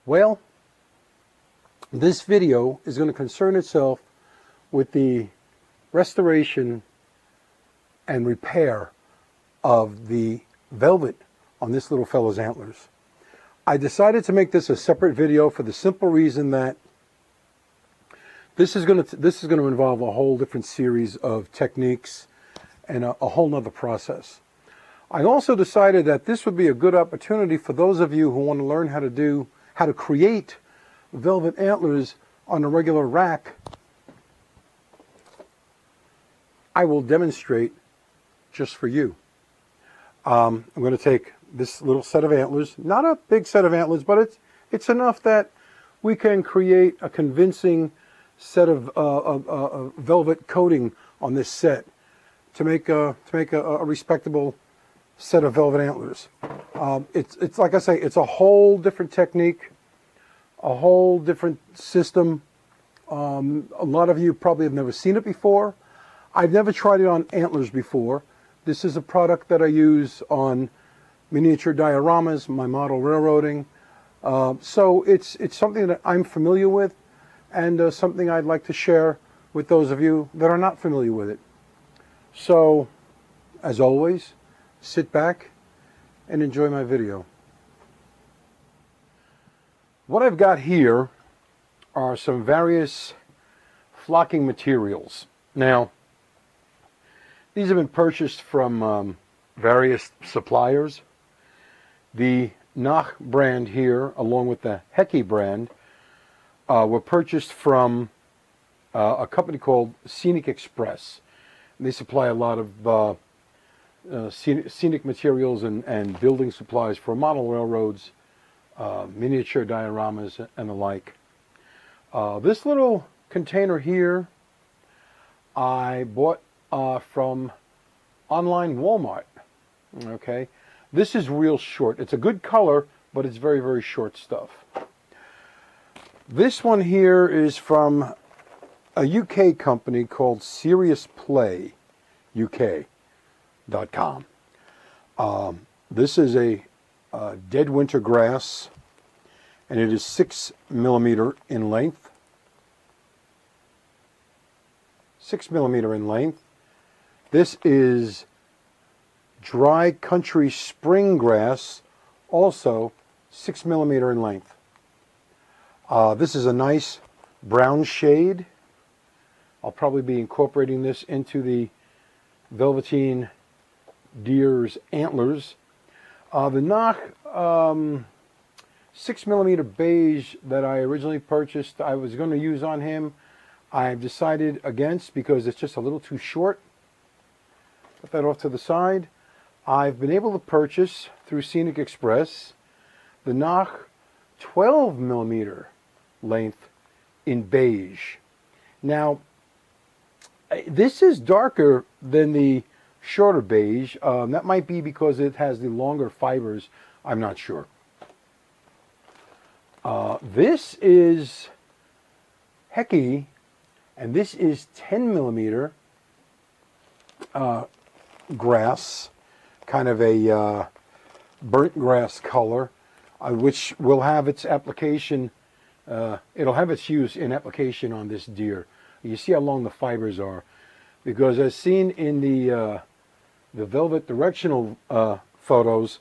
Well, this video is going to concern itself with the restoration and repair of the velvet on this little fellow's antlers. I decided to make this a separate video for the simple reason that this is going to involve a whole different series of techniques and a whole nother process. I also decided that this would be a good opportunity for those of you who want to learn how to create velvet antlers on a regular rack. I will demonstrate just for you. I'm going to take this little set of antlers, not a big set of antlers, but it's enough that we can create a convincing set of velvet coating on this set to make a respectable set of velvet antlers. It's like I say, it's a whole different technique, a whole different system. A lot of you probably have never seen it before. I've never tried it on antlers before. This is a product that I use on miniature dioramas, my model railroading. So it's something that I'm familiar with, and something I'd like to share with those of you that are not familiar with it. So, as always, sit back and enjoy my video. What I've got here are some various flocking materials. Now, these have been purchased from various suppliers. The NOCH brand here, along with the Hecky brand, were purchased from a company called Scenic Express. They supply a lot of scenic materials and building supplies for model railroads, miniature dioramas, and the like. This little container here I bought from online Walmart. Okay, this is real short. It's a good color, but it's very, very short stuff. This one here is from a UK company called SeriousPlayUK.com. This is a dead winter grass, and it is 6 millimeter in length. 6 millimeter in length. This is dry country spring grass, also 6 millimeter in length. This is a nice brown shade. I'll probably be incorporating this into the Velveteen deer's antlers. The NOCH 6 millimeter beige that I originally purchased, I was going to use on him. I've decided against because it's just a little too short. Put that off to the side. I've been able to purchase through Scenic Express the NOCH 12 millimeter length in beige. Now, this is darker than the shorter beige. That might be because it has the longer fibers. I'm not sure. This is Hecky, and this is 10 millimeter grass, kind of a burnt grass color, which will have its application. It'll have its use in application on this deer. You see how long the fibers are, because as seen in the velvet directional photos,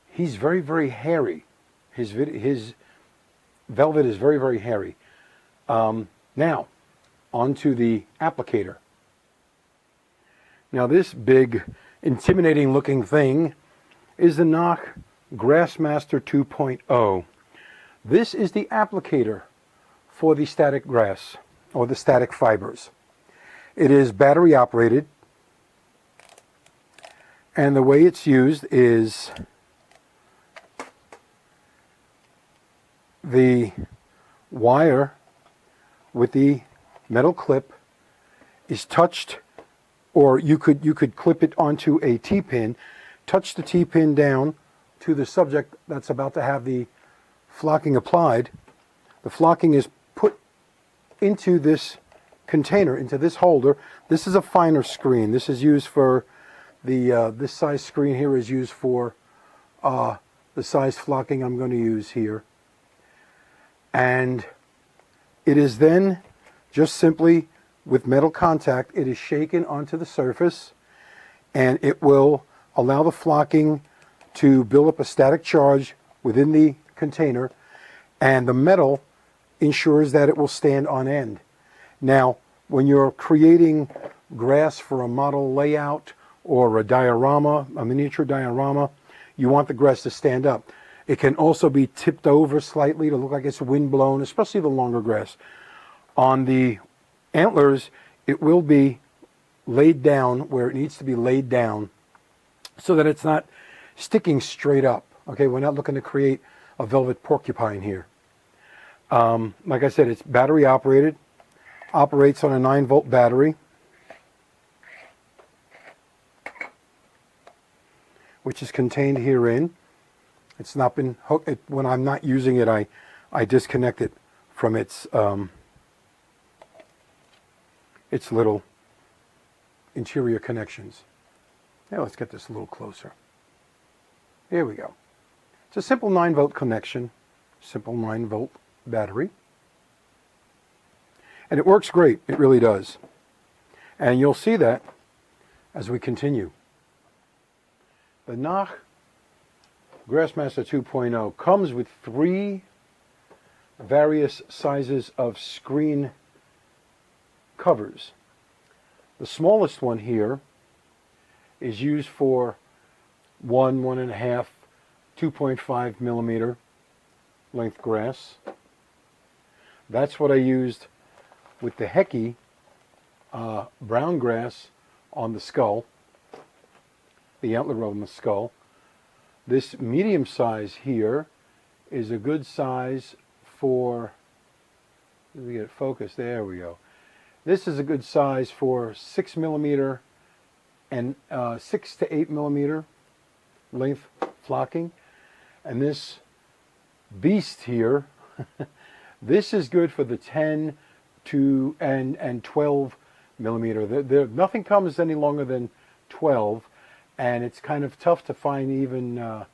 he's very, very hairy. His velvet is very, very hairy. Now, onto the applicator. Now, this big, intimidating looking thing is the NOCH Grassmaster 2.0. This is the applicator for the static grass, or the static fibers. It is battery operated, and the way it's used is the wire with the metal clip is touched, or you could clip it onto a T-pin, touch the T-pin down to the subject that's about to have the flocking applied. The flocking is put into this container, into this holder. This is a finer screen. This is used for the this size screen here is used for the size flocking I'm going to use here. And it is then just simply with metal contact, it is shaken onto the surface, and it will allow the flocking to build up a static charge within the container, and the metal ensures that it will stand on end. Now, when you're creating grass for a model layout or a diorama, a miniature diorama, you want the grass to stand up. It can also be tipped over slightly to look like it's wind blown, especially the longer grass. On the antlers, it will be laid down where it needs to be laid down so that it's not sticking straight up. Okay, we're not looking to create a velvet porcupine here. Like I said, it's battery operated, operates on a 9-volt battery, which is contained herein. It's not been hooked. When I'm not using it, I disconnect it from its little interior connections. Now let's get this a little closer. Here we go. It's a simple 9-volt connection, simple 9-volt battery. And it works great, it really does. And you'll see that as we continue. The NOCH Grassmaster 2.0 comes with 3 various sizes of screen covers. The smallest one here is used for 1.5, 2.5 millimeter length grass. That's what I used with the Hecky brown grass on the skull, the antler on the skull. This medium size here is a good size for, let me get it focused, there we go. This is a good size for 6 millimeter and 6 to 8 millimeter length flocking. And this beast here, this is good for the 10 to and 12 millimeter. Nothing comes any longer than 12, and it's kind of tough to find even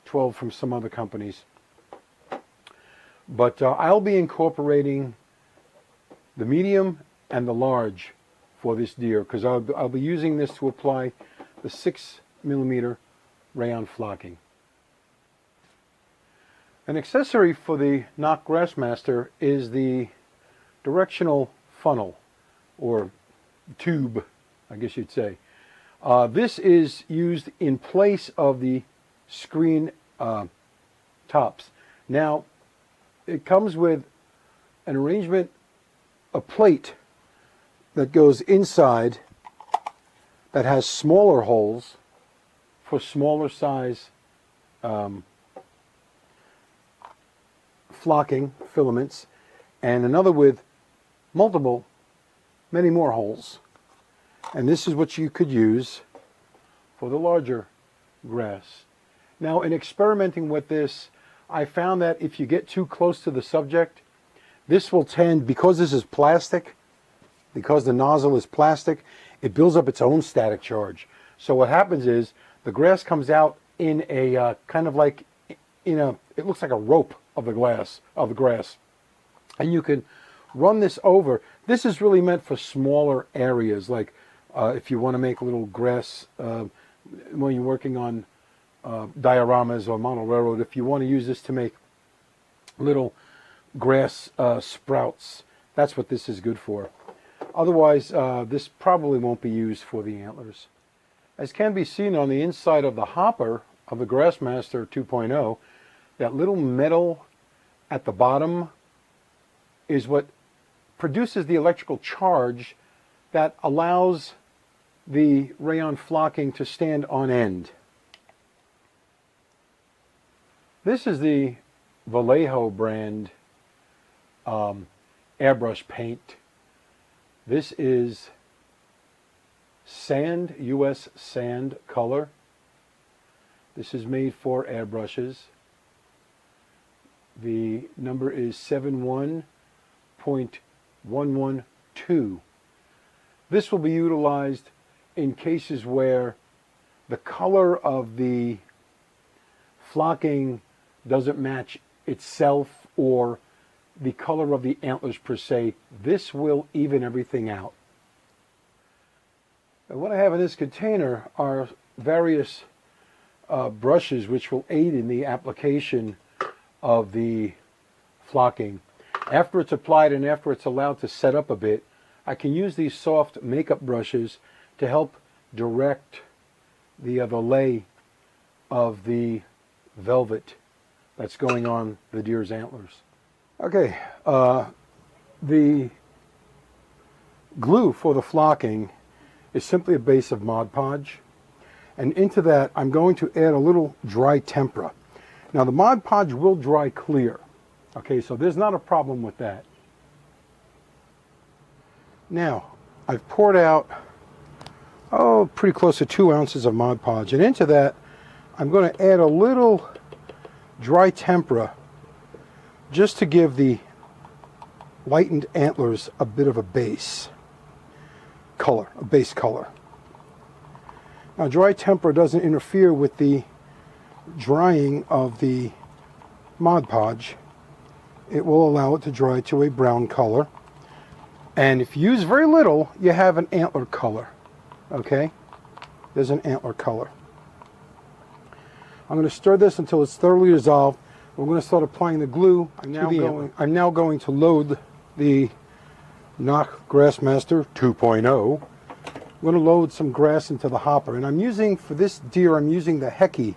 12 from some other companies. But I'll be incorporating the medium and the large for this deer, because I'll be using this to apply the 6 millimeter rayon flocking. An accessory for the NOCH Grassmaster is the directional funnel, or tube, I guess you'd say. This is used in place of the screen tops. Now, it comes with an arrangement, a plate that goes inside that has smaller holes for smaller size flocking filaments, and another with many more holes. And this is what you could use for the larger grass. Now, in experimenting with this, I found that if you get too close to the subject, this will tend, because this is plastic, because the nozzle is plastic, it builds up its own static charge. So what happens is the grass comes out in a kind of like it looks like a rope of the grass, and you can run this over. This is really meant for smaller areas, like if you want to make a little grass when you're working on dioramas or model railroad. If you want to use this to make little grass sprouts, that's what this is good for. Otherwise, this probably won't be used for the antlers. As can be seen on the inside of the hopper of the Grassmaster 2.0, that little metal at the bottom is what produces the electrical charge that allows the rayon flocking to stand on end. This is the Vallejo brand airbrush paint. This is sand, US sand color. This is made for airbrushes. The number is 71.112. This will be utilized in cases where the color of the flocking doesn't match itself, or the color of the antlers per se. This will even everything out. And what I have in this container are various brushes which will aid in the application of the flocking. After it's applied and after it's allowed to set up a bit, I can use these soft makeup brushes to help direct the lay of the velvet that's going on the deer's antlers. Okay, the glue for the flocking is simply a base of Mod Podge, and into that I'm going to add a little dry tempera. Now the Mod Podge will dry clear, okay, so there's not a problem with that. Now I've poured out pretty close to 2 ounces of Mod Podge, and into that I'm going to add a little dry tempera just to give the lightened antlers a bit of a base color, Now dry tempera doesn't interfere with the drying of the Mod Podge. It will allow it to dry to a brown color, and if you use very little, you have an antler color. Okay, there's an antler color. I'm going to stir this until it's thoroughly dissolved. We're going to start applying the glue. I'm now going to load the NOCH Grassmaster 2.0. I'm going to load some grass into the hopper, and I'm using, for this deer, I'm using the Hecky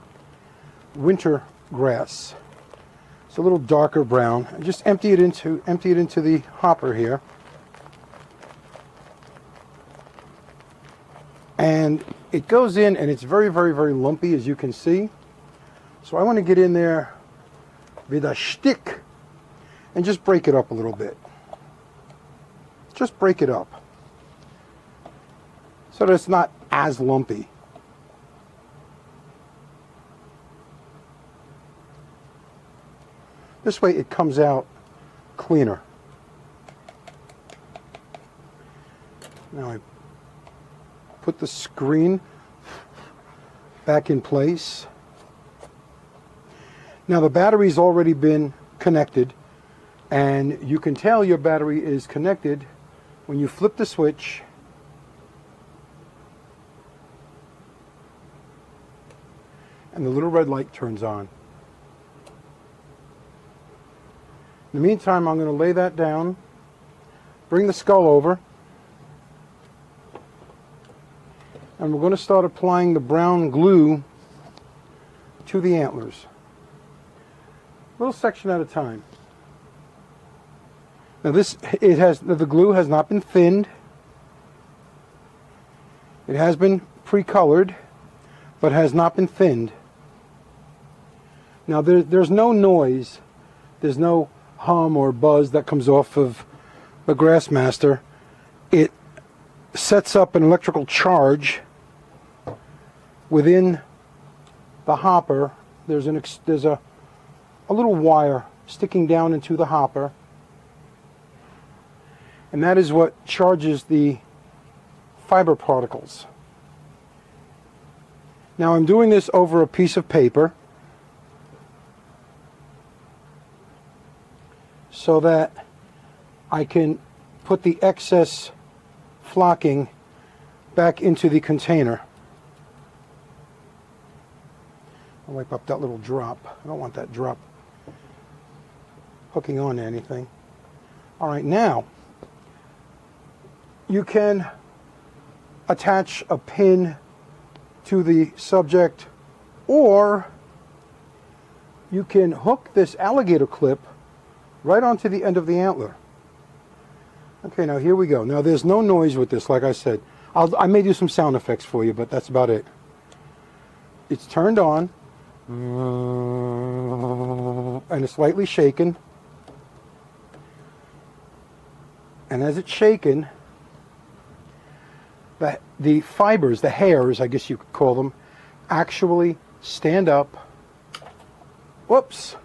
winter grass. It's a little darker brown. I just empty it into the hopper here. And it goes in, and it's very, very, very lumpy, as you can see. So I want to get in there with a stick and just break it up a little bit. Just break it up so that it's not as lumpy. This way it comes out cleaner. Now I put the screen back in place. Now the battery's already been connected, and you can tell your battery is connected when you flip the switch and the little red light turns on. In the meantime, I'm going to lay that down, bring the skull over, and we're going to start applying the brown glue to the antlers. A little section at a time. Now the glue has not been thinned. It has been pre-colored, but has not been thinned. Now there's no noise, there's no hum or buzz that comes off of the Grassmaster. It sets up an electrical charge within the hopper. There's a little wire sticking down into the hopper, and that is what charges the fiber particles. Now I'm doing this over a piece of paper so that I can put the excess flocking back into the container. I'll wipe up that little drop. I don't want that drop hooking on to anything. All right, now you can attach a pin to the subject, or you can hook this alligator clip right onto the end of the antler. Okay, now here we go. Now there's no noise with this, like I said. I may do some sound effects for you, but that's about it. It's turned on, and it's slightly shaken. And as it's shaken, the fibers, the hairs, I guess you could call them, actually stand up. Whoops!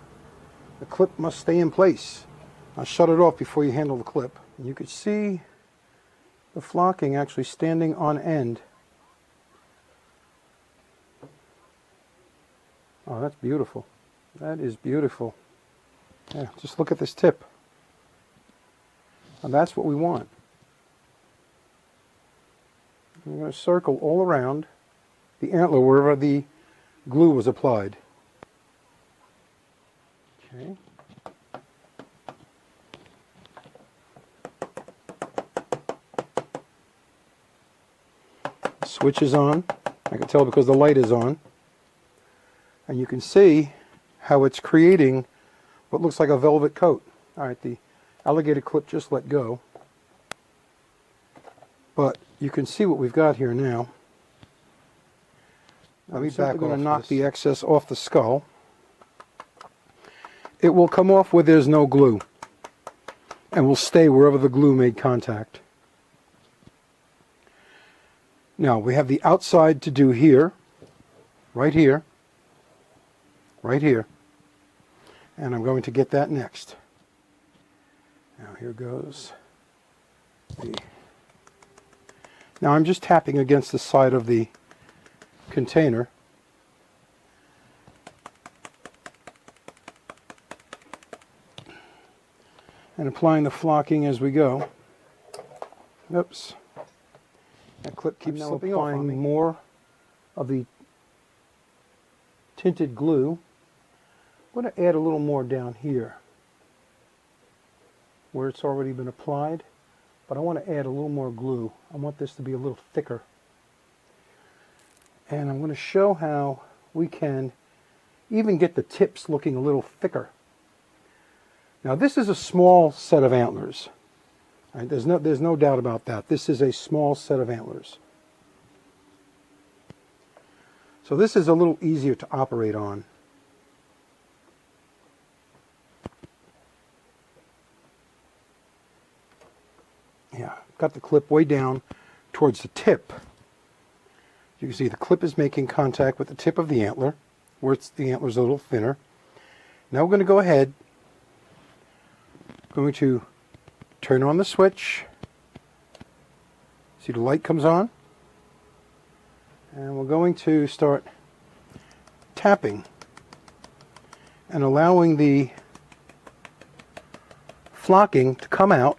The clip must stay in place. I'll shut it off before you handle the clip. You could see the flocking actually standing on end. Oh, that's beautiful. That is beautiful. Yeah, just look at this tip. And that's what we want. I'm going to circle all around the antler wherever the glue was applied. Okay. The switch is on. I can tell because the light is on. And you can see how it's creating what looks like a velvet coat. All right, the alligator clip just let go. But you can see what we've got here now. I'm simply going to knock the excess off the skull. It will come off where there's no glue and will stay wherever the glue made contact. Now we have the outside to do here, right here, right here, and I'm going to get that next. Now here goes now I'm just tapping against the side of the container. And applying the flocking as we go. Oops. That clip keeps slipping off on me. Applying more of the tinted glue. I'm going to add a little more down here where it's already been applied, but I want to add a little more glue. I want this to be a little thicker. And I'm going to show how we can even get the tips looking a little thicker. Now this is a small set of antlers. Right, there's no doubt about that. This is a small set of antlers. So this is a little easier to operate on. Yeah, got the clip way down towards the tip. You can see the clip is making contact with the tip of the antler, where the antler's a little thinner. Now we're going to go ahead, going to turn on the switch. See the light comes on, and we're going to start tapping and allowing the flocking to come out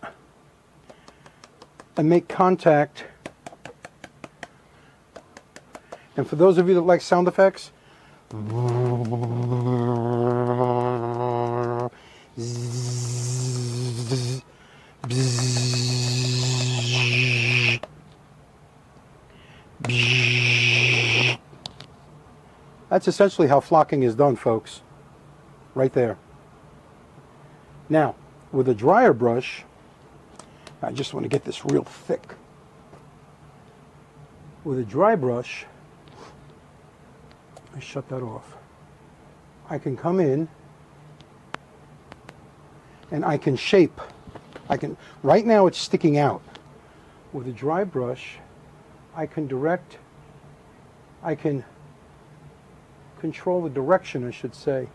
and make contact. And for those of you that like sound effects, that's essentially how flocking is done, folks. Right there. Now, with a dryer brush, I just want to get this real thick. With a dry brush, I shut that off. I can come in and I can shape. Right now it's sticking out. With a dry brush, I can control the direction, I should say,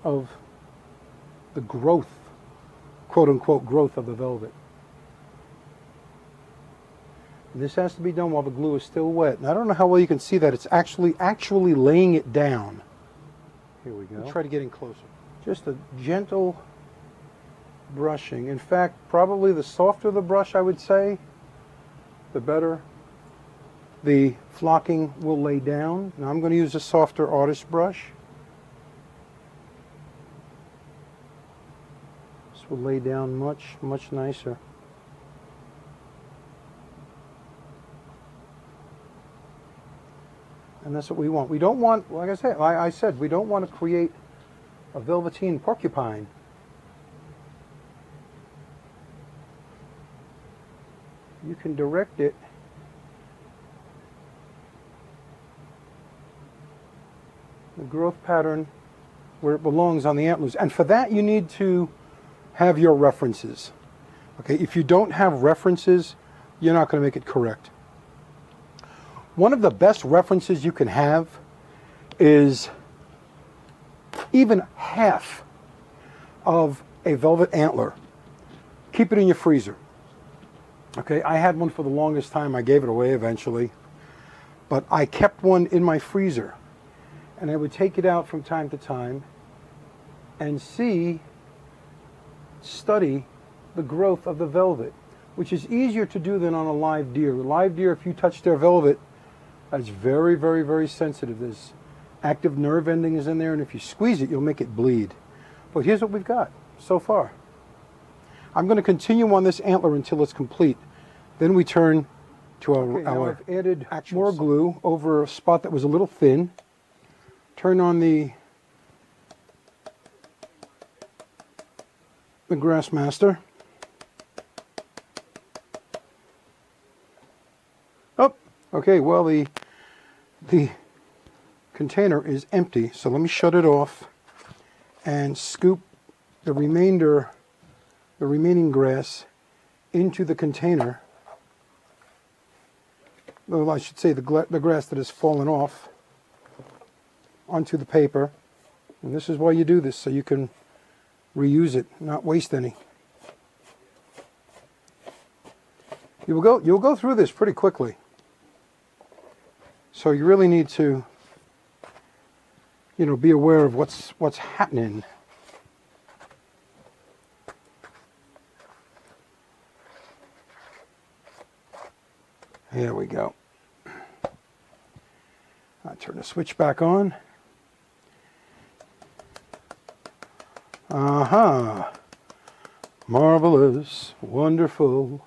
of the growth, quote-unquote growth of the velvet. And this has to be done while the glue is still wet. And I don't know how well you can see that. It's actually laying it down. Here we go. I'll try to get in closer. Just a gentle brushing. In fact, probably the softer the brush, I would say, the better the flocking will lay down. Now I'm going to use a softer artist brush. This will lay down much, much nicer. And that's what we want. We don't want, like I said, we don't want to create a velveteen porcupine. You can direct it the growth pattern where it belongs on the antlers. And for that you need to have your references. Okay, if you don't have references, you're not going to make it correct. One of the best references you can have is even half of a velvet antler. Keep it in your freezer. Okay, I had one for the longest time. I gave it away eventually. But I kept one in my freezer. And I would take it out from time to time and study the growth of the velvet, which is easier to do than on a live deer. A live deer, if you touch their velvet, that's very, very, very sensitive. There's active nerve endings in there, and if you squeeze it, you'll make it bleed. But here's what we've got so far. I'm going to continue on this antler until it's complete. Then we turn to our I've added more glue over a spot that was a little thin. Turn on the Grassmaster. Oh, okay, well the container is empty, so let me shut it off and scoop the remaining grass into the container. Well, I should say the grass that has fallen off onto the paper. And this is why you do this, so you can reuse it, not waste any. You'll go through this pretty quickly. So you really need to, be aware of what's happening. Here we go. I'll turn the switch back on. Aha! Marvelous, wonderful,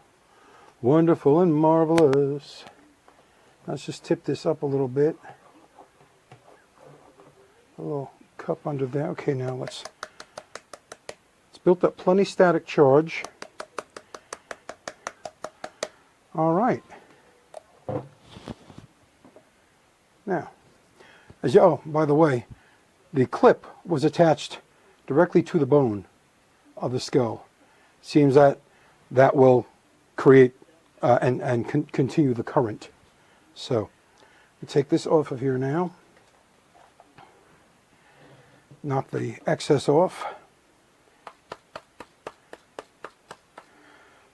wonderful and marvelous. Let's just tip this up a little bit. A little cup under there. Okay, now it's built up plenty static charge. All right. Now, by the way, the clip was attached directly to the bone of the skull. Seems that will create and continue the current. So, we take this off of here now. Knock the excess off.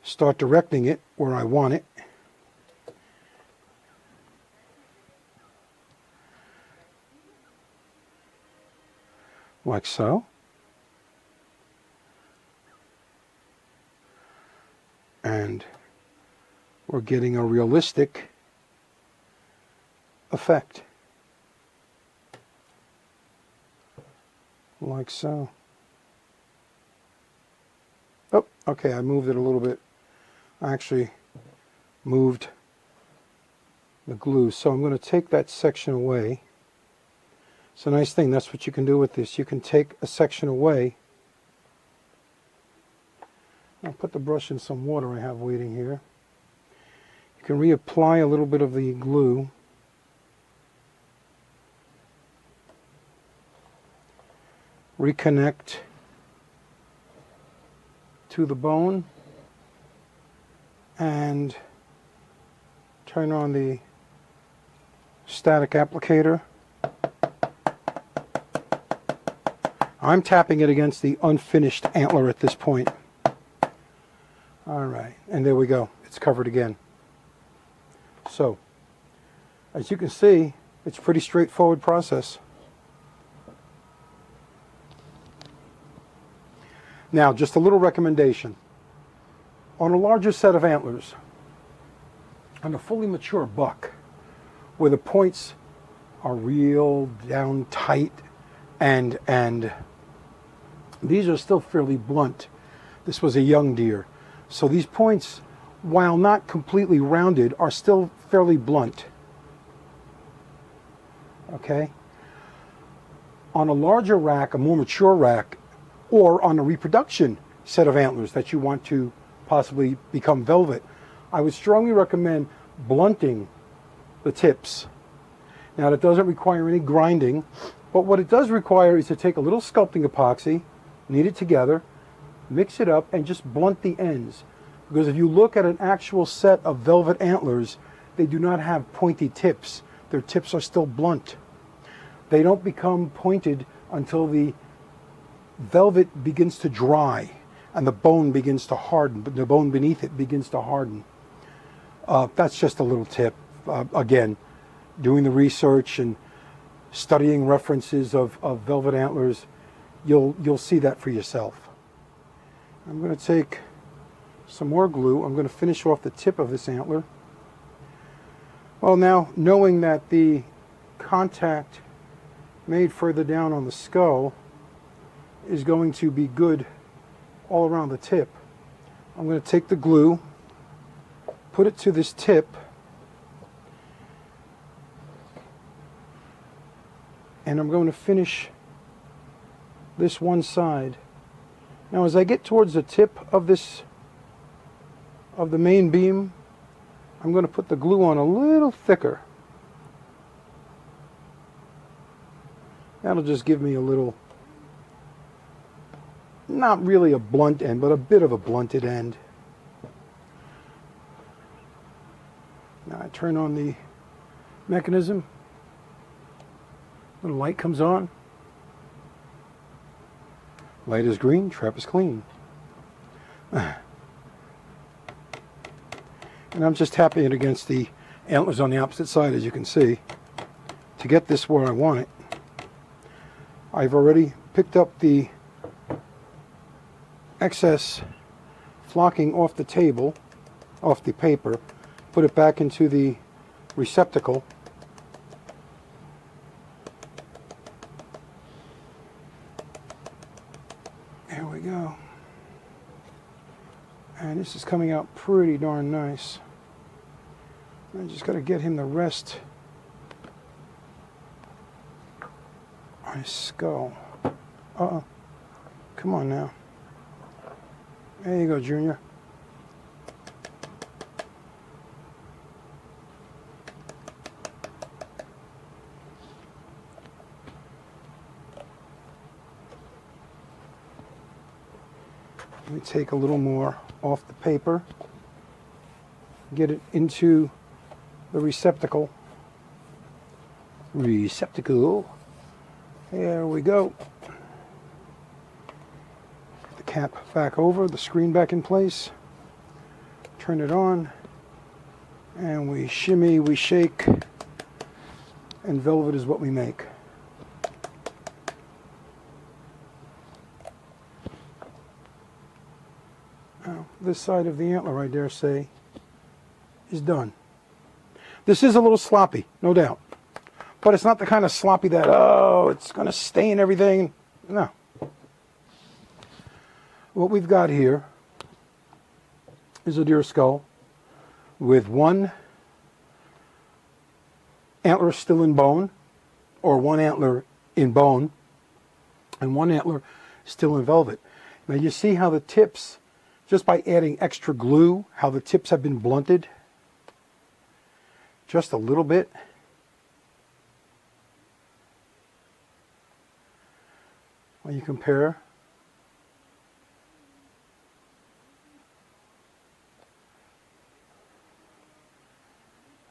Start directing it where I want it. Like so. And we're getting a realistic effect. Like so. Oh, okay, I moved it a little bit. I actually moved the glue. So I'm going to take that section away. It's a nice thing. That's what you can do with this. You can take a section away. I'll put the brush in some water I have waiting here. You can reapply a little bit of the glue. Reconnect to the bone and turn on the static applicator. I'm tapping it against the unfinished antler at this point. All right, and there we go. It's covered again. So, as you can see, it's a pretty straightforward process. Now, just a little recommendation. On a larger set of antlers, on a fully mature buck, where the points are real down tight and these are still fairly blunt. This was a young deer. So these points, while not completely rounded, are still fairly blunt. Okay? On a larger rack, a more mature rack, or on a reproduction set of antlers that you want to possibly become velvet, I would strongly recommend blunting the tips. Now, that doesn't require any grinding, but what it does require is to take a little sculpting epoxy, knead it together, mix it up, and just blunt the ends. Because if you look at an actual set of velvet antlers, they do not have pointy tips. Their tips are still blunt. They don't become pointed until the velvet begins to dry and the bone begins to harden, but the bone beneath it begins to harden. That's just a little tip. Again, doing the research and studying references of velvet antlers, you'll see that for yourself. I'm going to take some more glue. I'm going to finish off the tip of this antler. Well, now, knowing that the contact made further down on the skull is going to be good all around the tip, I'm going to take the glue, put it to this tip, and I'm going to finish this one side. Now, as I get towards the tip of the main beam, I'm going to put the glue on a little thicker. That'll just give me a little, not really a blunt end, but a bit of a blunted end. Now I turn on the mechanism. Little light comes on. Light is green, trap is clean. And I'm just tapping it against the antlers on the opposite side, as you can see, to get this where I want it. I've already picked up the excess flocking off the table, off the paper, put it back into the receptacle. There we go. And this is coming out pretty darn nice. I just got to get him the rest on his skull. Uh-oh. Come on now. There you go, Junior. Let me take a little more off the paper, get it into the receptacle. There we go. Put the cap back over, the screen back in place. Turn it on, and we shimmy, we shake, and velvet is what we make. Now, this side of the antler, I dare say, is done. This is a little sloppy, no doubt. But it's not the kind of sloppy that, oh, it's going to stain everything. No. What we've got here is a deer skull with one antler still in bone, or one antler in bone, and one antler still in velvet. Now you see how the tips, just by adding extra glue, how the tips have been blunted just a little bit. When you compare,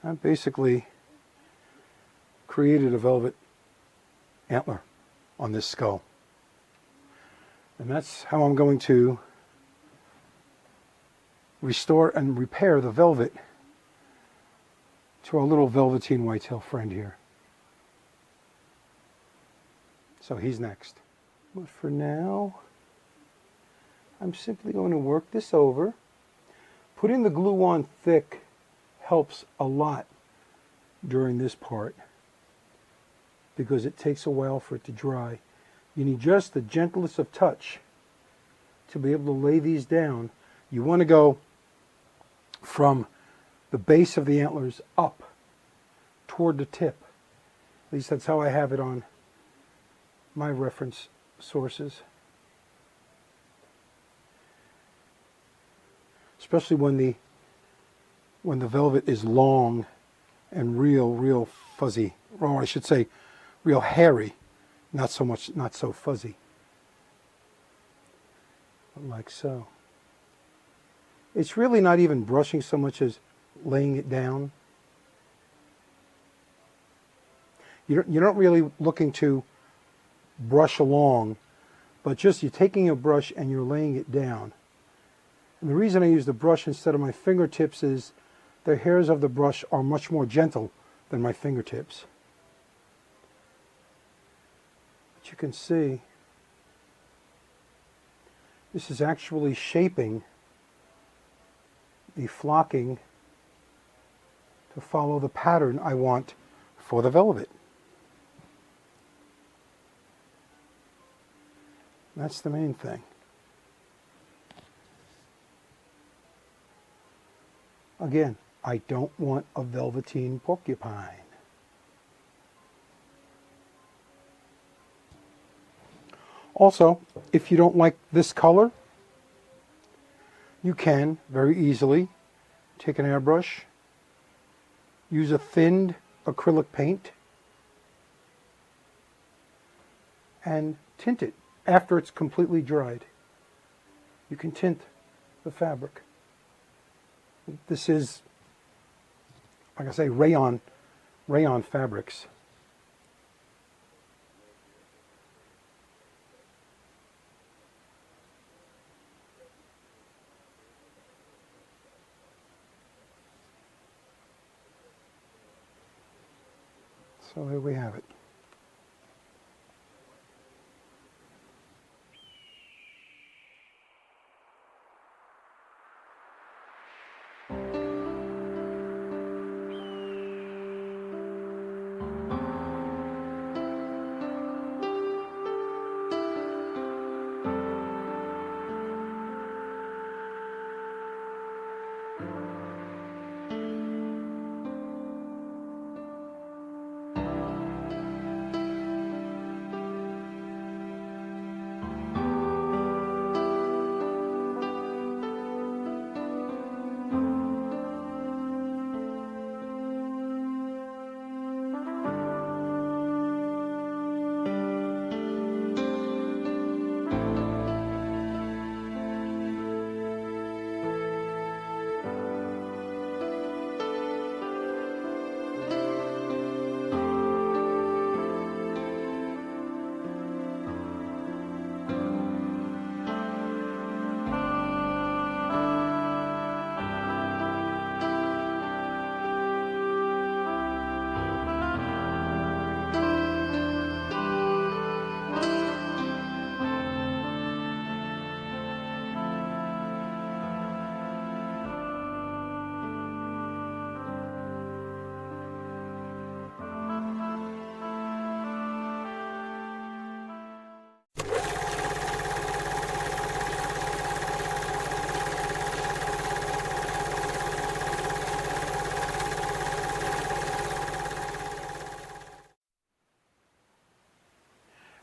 I basically created a velvet antler on this skull. And that's how I'm going to restore and repair the velvet to our little Velveteen Whitetail friend here. So he's next. But for now, I'm simply going to work this over. Putting the glue on thick helps a lot during this part because it takes a while for it to dry. You need just the gentlest of touch to be able to lay these down. You want to go from the base of the antlers up toward the tip. At least that's how I have it on my reference sources. Especially when the velvet is long and real fuzzy, or I should say real hairy, not so fuzzy. Like so. It's really not even brushing so much as laying it down. You're not really looking to brush along, but just you're taking a brush and you're laying it down. And the reason I use the brush instead of my fingertips is the hairs of the brush are much more gentle than my fingertips. But you can see This is actually shaping the flocking to follow the pattern I want for the velvet. That's the main thing. Again, I don't want a velveteen porcupine. Also, if you don't like this color, you can very easily take an airbrush, use a thinned acrylic paint, and tint it after it's completely dried. You can tint the fabric. This is, like I say, rayon fabrics. So there we have it.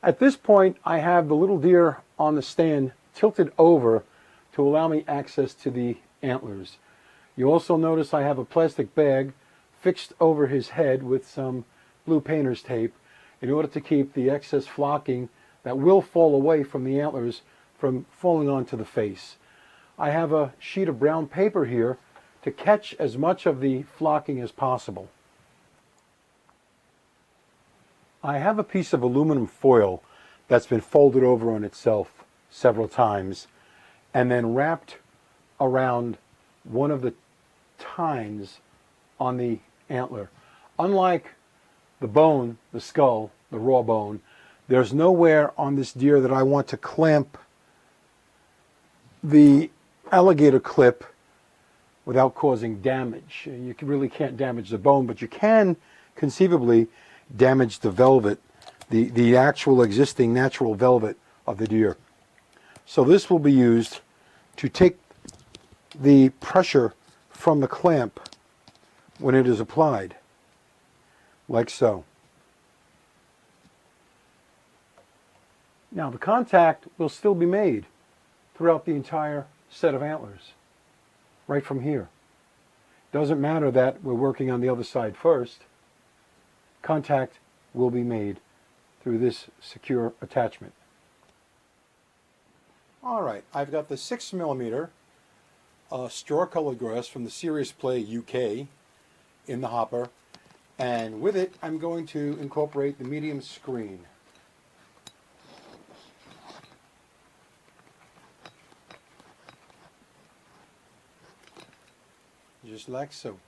At this point, I have the little deer on the stand tilted over to allow me access to the antlers. You also notice I have a plastic bag fixed over his head with some blue painter's tape in order to keep the excess flocking that will fall away from the antlers from falling onto the face. I have a sheet of brown paper here to catch as much of the flocking as possible. I have a piece of aluminum foil that's been folded over on itself several times and then wrapped around one of the tines on the antler. Unlike the bone, the skull, the raw bone, there's nowhere on this deer that I want to clamp the alligator clip without causing damage. You really can't damage the bone, but you can conceivably damage the velvet, the actual existing natural velvet of the deer. So this will be used to take the pressure from the clamp when it is applied, like so. Now the contact will still be made throughout the entire set of antlers, right from here. Doesn't matter that we're working on the other side first. Contact will be made through this secure attachment. All right, I've got the 6mm straw colored grass from the Serious Play UK in the hopper, and with it I'm going to incorporate the medium screen. Just like so.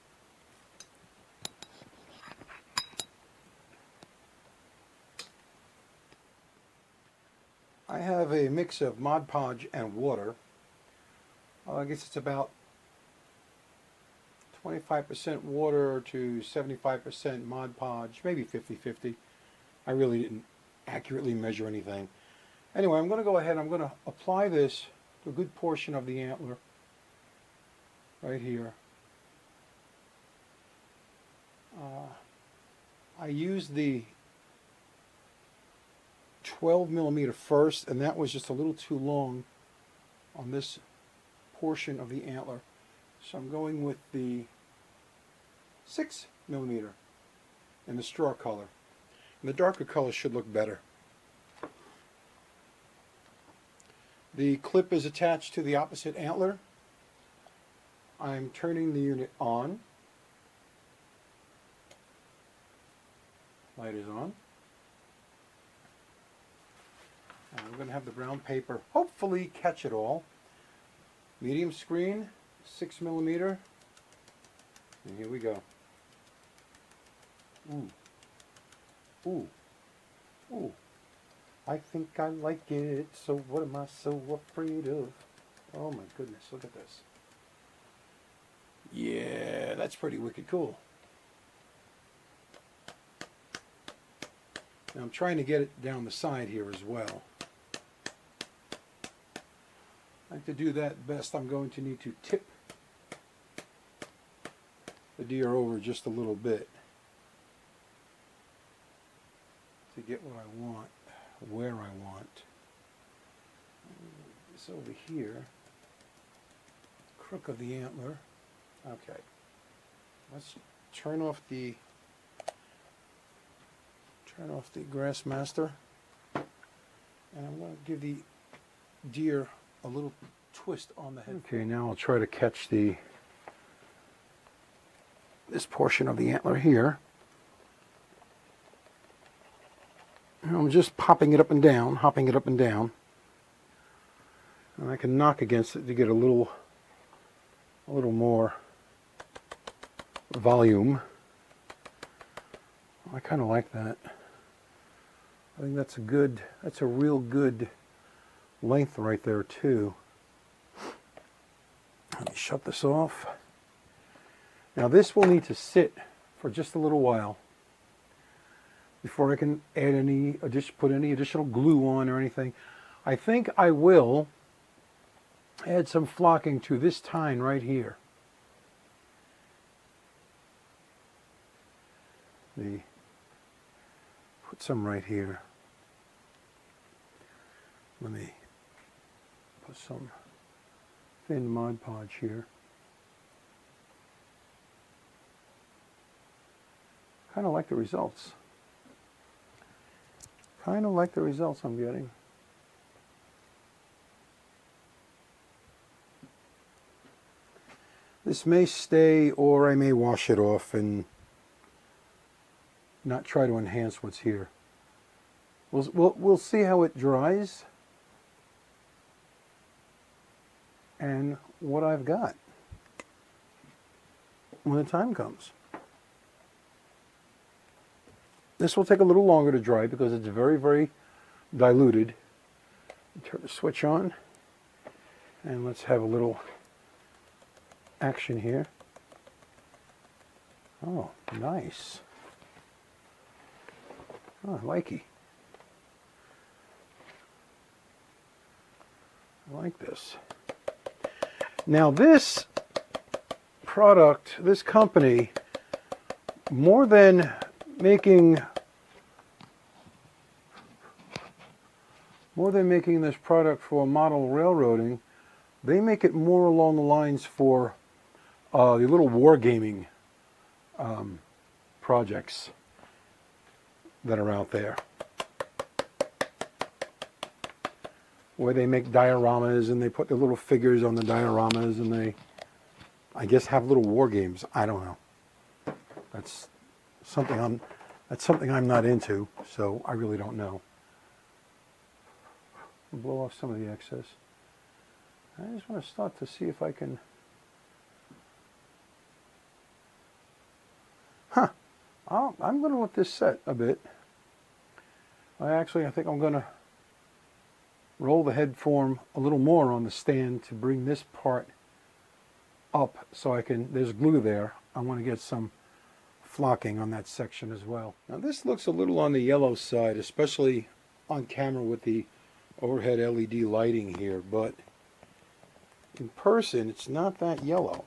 I have a mix of Mod Podge and water. I guess it's about 25% water to 75% Mod Podge, maybe 50-50. I really didn't accurately measure anything. Anyway, I'm going to go ahead and I'm going to apply this to a good portion of the antler right here. I used the 12mm first, and that was just a little too long on this portion of the antler. So I'm going with the 6mm in the straw color. And the darker color should look better. The clip is attached to the opposite antler. I'm turning the unit on. Light is on. And I'm going to have the brown paper hopefully catch it all. Medium screen, 6mm. And here we go. Ooh. Ooh. Ooh. I think I like it, so what am I so afraid of? Oh my goodness, look at this. Yeah, that's pretty wicked cool. Now I'm trying to get it down the side here as well. To do that best, I'm going to need to tip the deer over just a little bit to get what I want, where I want. This over here, crook of the antler. Okay, let's turn off the Grassmaster, and I'm going to give the deer a little twist on the head. Okay, now I'll try to catch this portion of the antler here. And I'm just popping it up and down, hopping it up and down. And I can knock against it to get a little more volume. I kind of like that. I think that's a real good length right there too. Let me shut this off. Now this will need to sit for just a little while before I can add put any additional glue on or anything. I think I will add some flocking to this tine right here. Put some right here. Let me put some thin Mod Podge here. Kind of like the results. Kind of like the results I'm getting. This may stay, or I may wash it off and not try to enhance what's here. We'll see how it dries and what I've got when the time comes. This will take a little longer to dry because it's very, very diluted. Turn the switch on and let's have a little action here. Oh, nice. Oh, likey. I like this. Now this product, this company, more than making this product for model railroading, they make it more along the lines for the little wargaming projects that are out there, where they make dioramas and they put their little figures on the dioramas and they, I guess, have little war games. I don't know. That's something I'm not into, so I really don't know. I'll blow off some of the excess. I just want to start to see if I can. I'm going to let this set a bit. I think I'm going to roll the head form a little more on the stand to bring this part up so I can, there's glue there. I want to get some flocking on that section as well. Now this looks a little on the yellow side, especially on camera with the overhead LED lighting here, but in person it's not that yellow.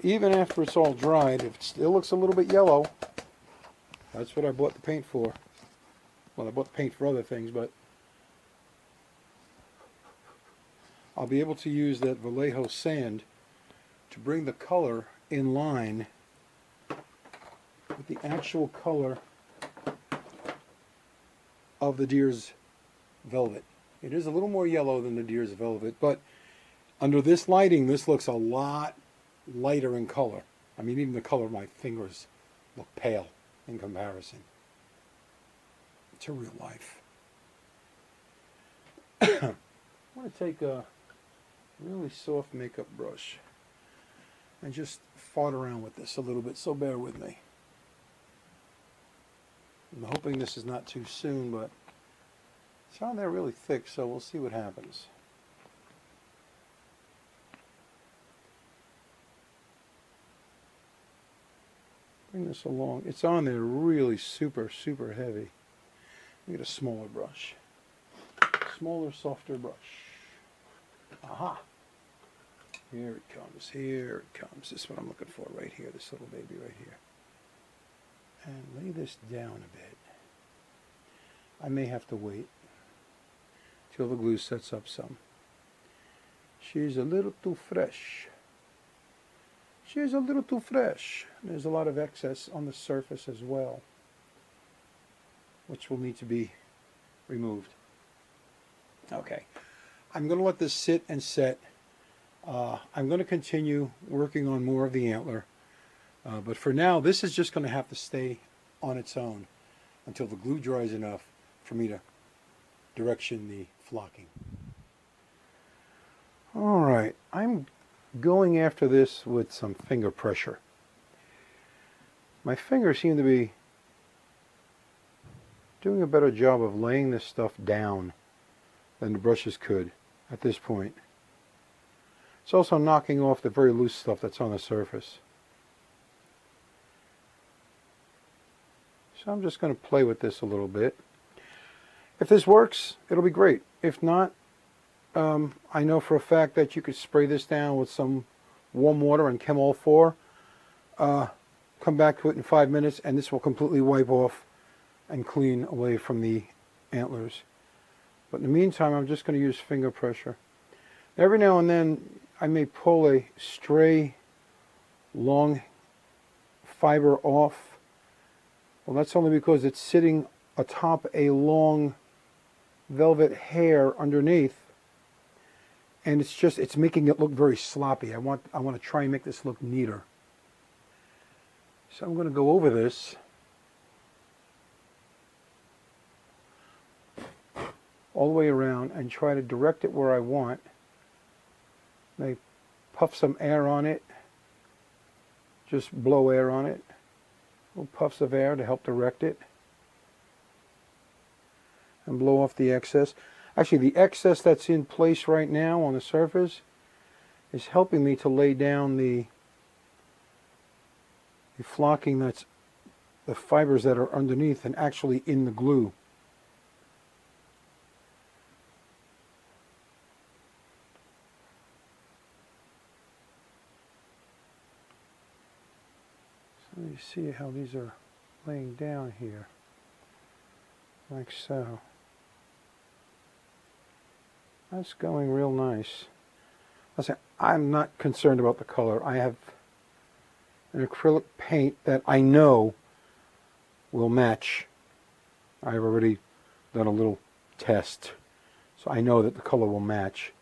Even after it's all dried, if it still looks a little bit yellow, that's what I bought the paint for. Well, I bought the paint for other things, but I'll be able to use that Vallejo sand to bring the color in line with the actual color of the deer's velvet. It is a little more yellow than the deer's velvet, but under this lighting, this looks a lot lighter in color. I mean, even the color of my fingers look pale in comparison to real life. I want to take a really soft makeup brush and just fart around with this a little bit, so bear with me. I'm hoping this is not too soon, but it's on there really thick, so we'll see what happens. Bring this along. It's on there really super heavy. Get a smaller brush. Smaller, softer brush. Aha! Here it comes. Here it comes. This is what I'm looking for right here. This little baby right here. And lay this down a bit. I may have to wait till the glue sets up some. She's a little too fresh. She's a little too fresh. There's a lot of excess on the surface as well, which will need to be removed. Okay, I'm going to let this sit and set. I'm going to continue working on more of the antler, but for now this is just going to have to stay on its own until the glue dries enough for me to direction the flocking. Alright, I'm going after this with some finger pressure. My fingers seem to be doing a better job of laying this stuff down than the brushes could at this point. It's also knocking off the very loose stuff that's on the surface. So I'm just going to play with this a little bit. If this works, it'll be great. If not, I know for a fact that you could spray this down with some warm water and Chem 4. Come back to it in 5 minutes and this will completely wipe off and clean away from the antlers. But in the meantime, I'm just going to use finger pressure. Every now and then I may pull a stray long fiber off. Well, that's only because it's sitting atop a long velvet hair underneath, and it's making it look very sloppy. I want to try and make this look neater. So I'm going to go over this all the way around and try to direct it where I want. May puff some air on it, just blow air on it, little puffs of air to help direct it, and blow off the excess. Actually, the excess that's in place right now on the surface is helping me to lay down the flocking, that's the fibers that are underneath and actually in the glue. So you see how these are laying down here, like so. That's going real nice. Listen, I'm not concerned about the color. I have an acrylic paint that I know will match. I've already done a little test, so I know that the color will match.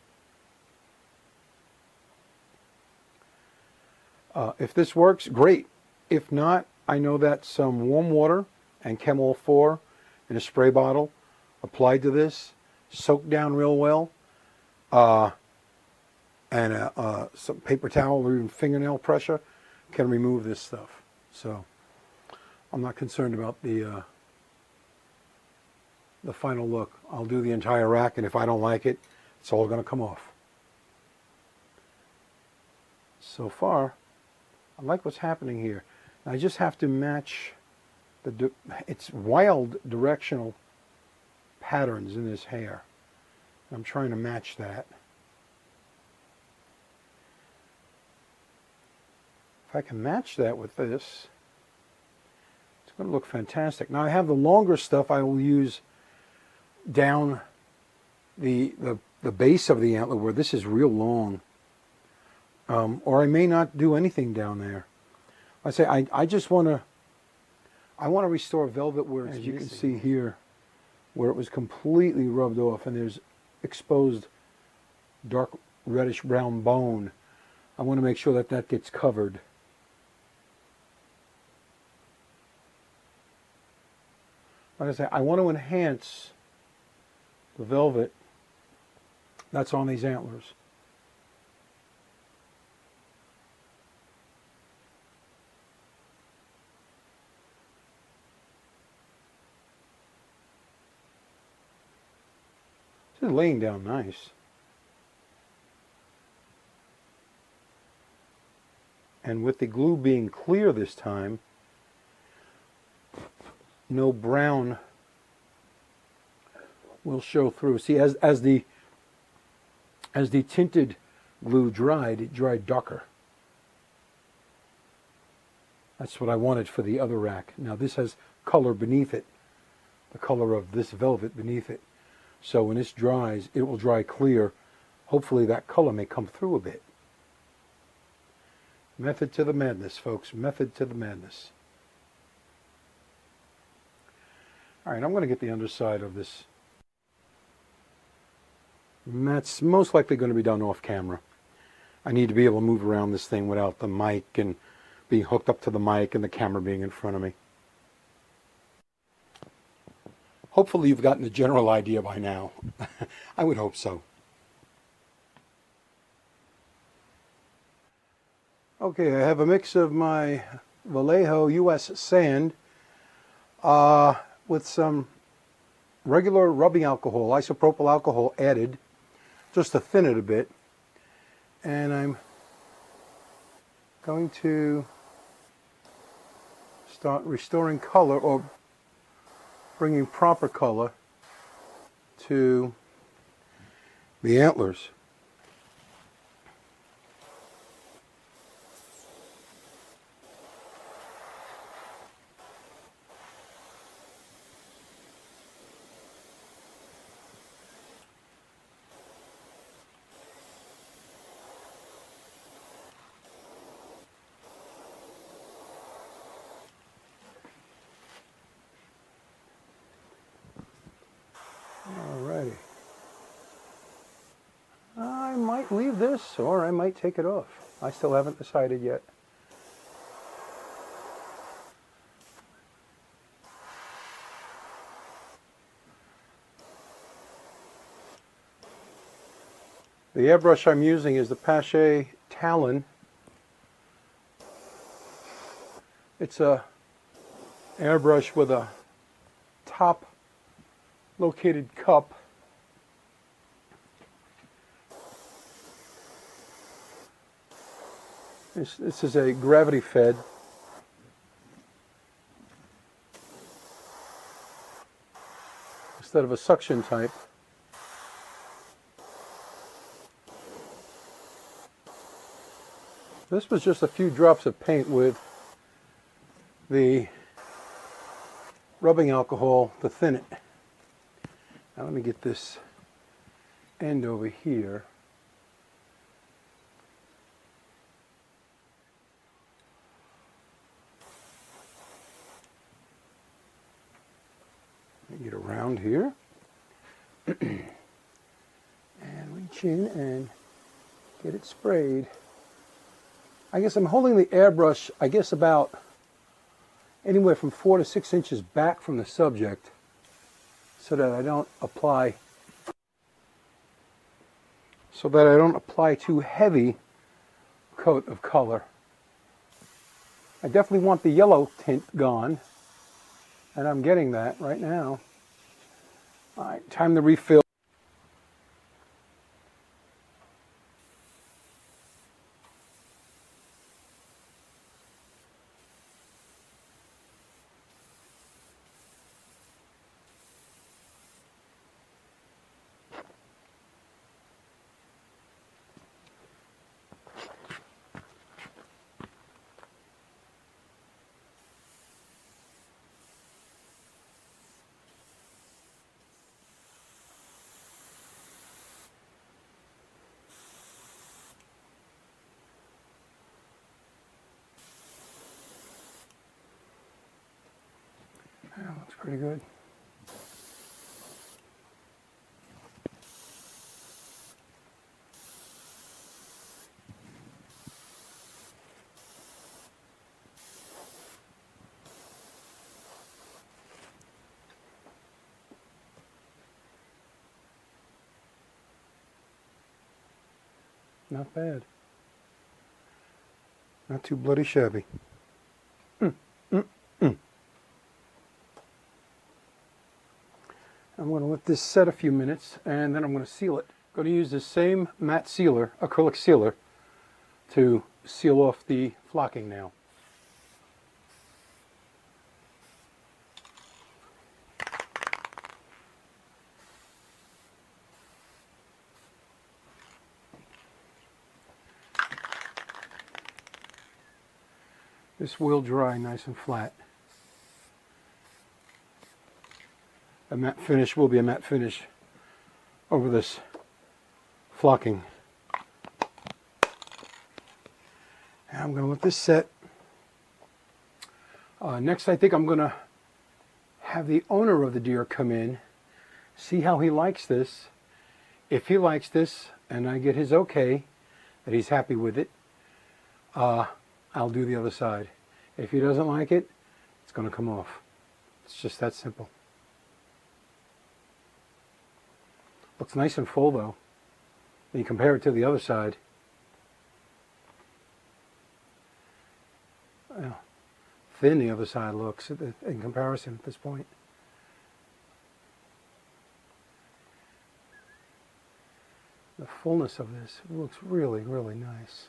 If this works, great. If not, I know that some warm water and Chem 4 in a spray bottle applied to this, soaked down real well, and some paper towel or even fingernail pressure can remove this stuff. So I'm not concerned about the final look. I'll do the entire rack, and if I don't like it, it's all going to come off. So far, I like what's happening here. I just have to match it's wild directional patterns in this hair. I'm trying to match that. If I can match that with this, it's going to look fantastic. Now I have the longer stuff I will use down the base of the antler where this is real long. Or I may not do anything down there. I say I just want to restore velvet where it's, as you can see here, where it was completely rubbed off and there's exposed dark reddish brown bone. I want to make sure that that gets covered. Like I say, I want to enhance the velvet that's on these antlers. This is laying down nice. And with the glue being clear this time, no brown will show through. See, as the tinted glue dried, it dried darker. That's what I wanted for the other rack. Now this has color beneath it, the color of this velvet beneath it. So when this dries, it will dry clear. Hopefully that color may come through a bit. Method to the madness, folks. Method to the madness. All right, I'm going to get the underside of this. And that's most likely going to be done off camera. I need to be able to move around this thing without the mic and being hooked up to the mic and the camera being in front of me. Hopefully you've gotten the general idea by now. I would hope so. Okay, I have a mix of my Vallejo US sand with some regular rubbing alcohol, isopropyl alcohol added, just to thin it a bit. And I'm going to start restoring color, or bringing proper color to the antlers. Alrighty. I might leave this, or I might take it off. I still haven't decided yet. The airbrush I'm using is the Pache Talon. It's a airbrush with a top located cup. This is a gravity fed. Instead of a suction type. This was just a few drops of paint with the rubbing alcohol to thin it. Now let me get this end over here. Let me get around here. And reach in and get it sprayed. I guess I'm holding the airbrush, I guess about anywhere from 4 to 6 inches back from the subject, so that I don't apply so that I don't apply too heavy coat of color. I definitely want the yellow tint gone, and I'm getting that right now. All right, time to refill. That looks pretty good. Not bad. Not too bloody shabby. I'm going to let this set a few minutes, and then I'm going to seal it. I'm going to use the same matte sealer, acrylic sealer, to seal off the flocking now. This will dry nice and flat. A matte finish will be a matte finish over this flocking. And I'm going to let this set. Next, I think I'm going to have the owner of the deer come in, see how he likes this. If he likes this and I get his okay, that he's happy with it, I'll do the other side. If he doesn't like it, it's going to come off. It's just that simple. Looks nice and full though. When you compare it to the other side. Well, thin the other side looks in comparison at this point. The fullness of this looks really, really nice.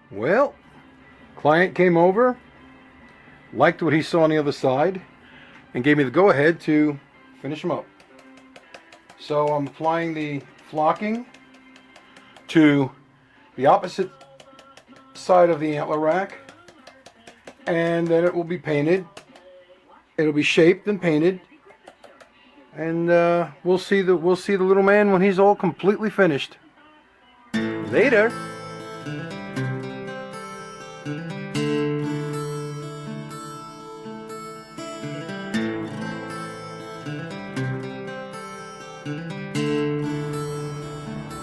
Well, client came over, liked what he saw on the other side, and gave me the go-ahead to finish him up. So I'm applying the flocking to the opposite side of the antler rack, and then it will be painted. It'll be shaped and painted, and we'll see the little man when he's all completely finished. Later.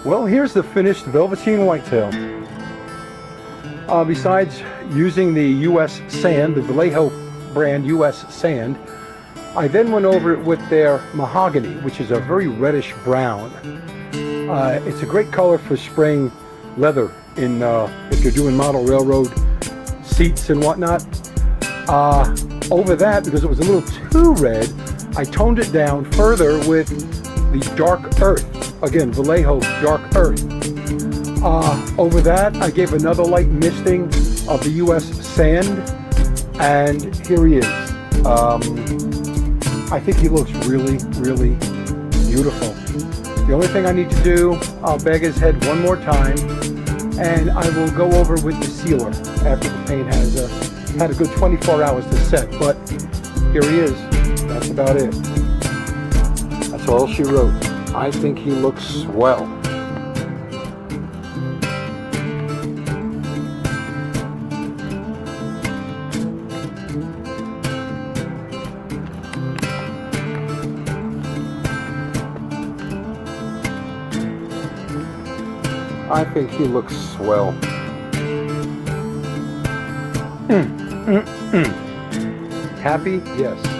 Well, here's the finished Velveteen Whitetail. Besides using the U.S. sand, the Vallejo brand U.S. sand, I then went over it with their mahogany, which is a very reddish brown. It's a great color for spraying leather in if you're doing model railroad seats and whatnot. Over that, because it was a little too red, I toned it down further with the dark earth. Again, Vallejo dark earth. Over that, I gave another light misting of the U.S. sand, and here he is. I think he looks really, really beautiful. The only thing I need to do, I'll bag his head one more time, and I will go over with the sealer after the paint has had a good 24 hours to set. But here he is. That's about it. That's all she wrote. I think he looks swell. I think he looks swell. Happy? Yes.